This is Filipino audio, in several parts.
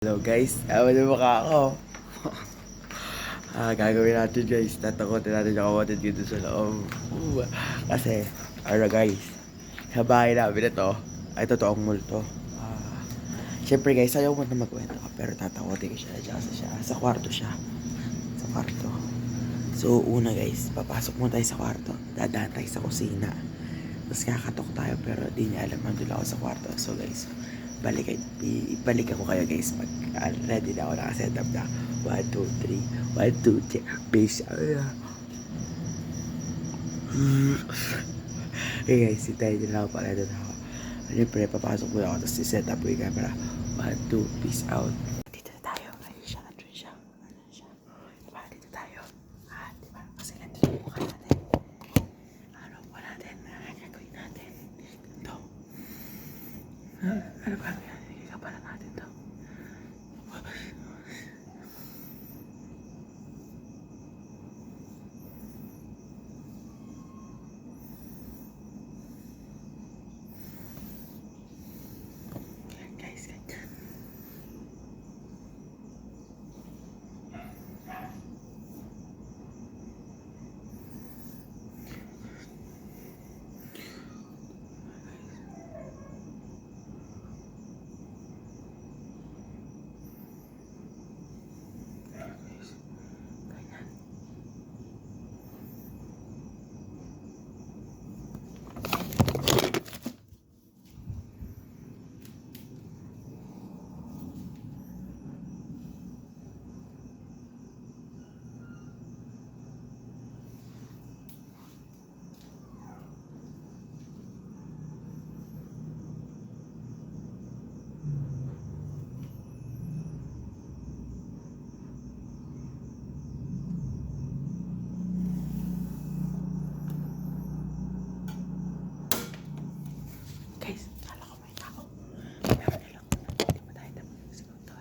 Hello guys, awan na mukha ako. Gagawin natin guys, tatakotin natin yung kapatid dito sa loob. Kasi, ano guys, sa bahay namin ito, ay totoong multo. Siyempre guys, ayaw mo na magkwento ka, pero tatakotin ko siya dyan siya. Sa kwarto siya. Sa kwarto. So, una guys, papasok muna tayo sa kwarto. Dadaan tayo sa kusina. Tapos kakatok tayo, pero di niya alam nandun ako sa kwarto. So guys, balik ako kayo guys pag ready na ako, nakaset up na 1, 2, 3 1, 2, 3 peace out. Okay guys, tayo din ako pala doon ako. Siyempre papasok mo ako, tapos set up ko yung camera. 1, 2, peace out. Dito na tayo, ayun siya, andun siya. Diba, dito tayo. Diba, kasi nandun yung mukha natin. Ano po natin, gagawin natin ito. Ano ba? Ikapalan natin to. Guys. Guys, kala ko may tao. Pero nilang hindi mo tayo tapos yung segundo.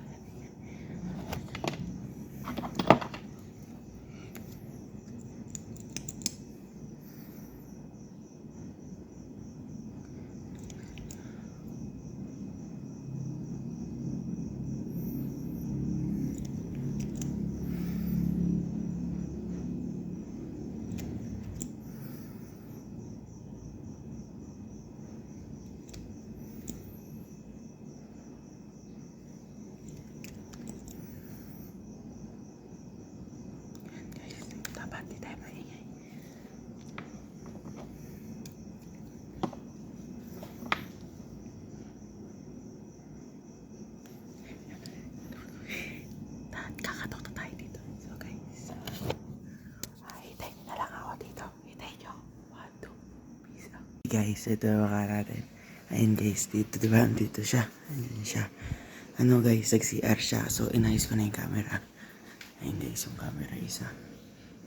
Guys, dapat di tayo maingay. Kakatok na tayo dito. So guys, hitay nyo na lang ako dito. Hitay nyo. 1, 2, peace out. Guys, ito yung mukha natin. Ayun guys, dito diba? Dito siya. Ayun siya. Ano guys, nag-CR siya. So inayos ko na yung camera. Ayun guys, yung camera isa.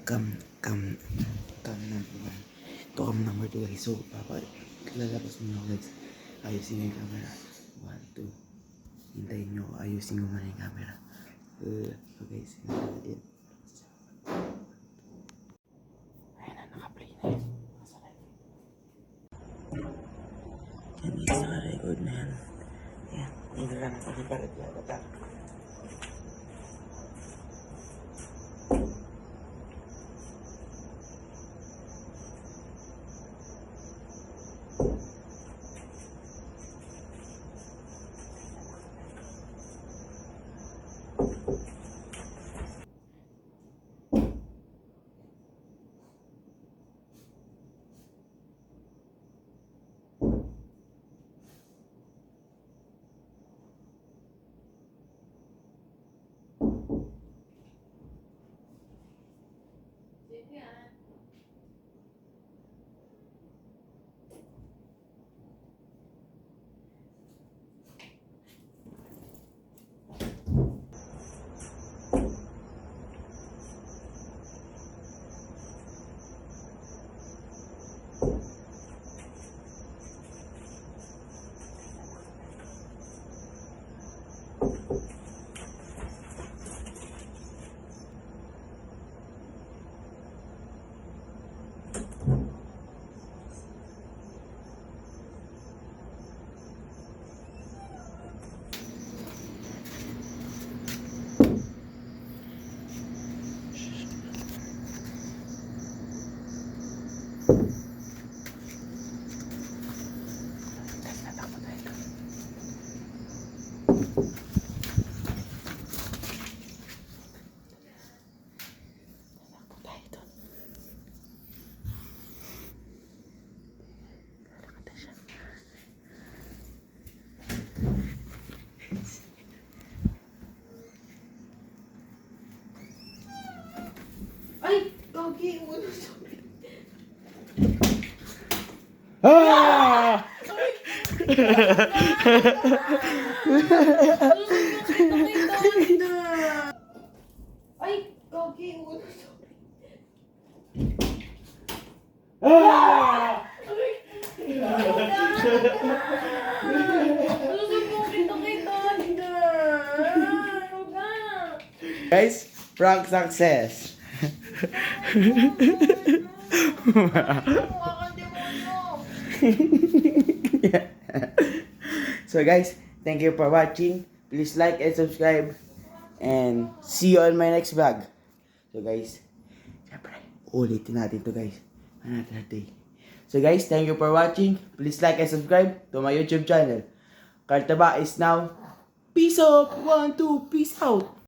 Cam number 1. Ito cam number 2 guys. So, lalabas mo na guys. Ayusin mo yung camera. 1, 2. Hintayin nyo. Ayusin mo muna yung camera. So guys, hintayin. Ayun na, naka-play na yun. Nasa record. Yan guys, naka-record na yan. Ayan, hindi lang natin yung parat yata. Tatakbo tayo doon. Tatakbo tayo doon. Lalakad na siya. Ay! Gagi! Wala sa... Ah! Ay! Gagi! Wala sa... Ah! Guys, prank success. So guys, thank you for watching. Please like and subscribe. And see you on my next vlog. So guys, syempre, ulitin natin to guys. Another day. So guys, thank you for watching. Please like and subscribe to my YouTube channel. Kartaba is now. Peace out. 1, 2, peace out.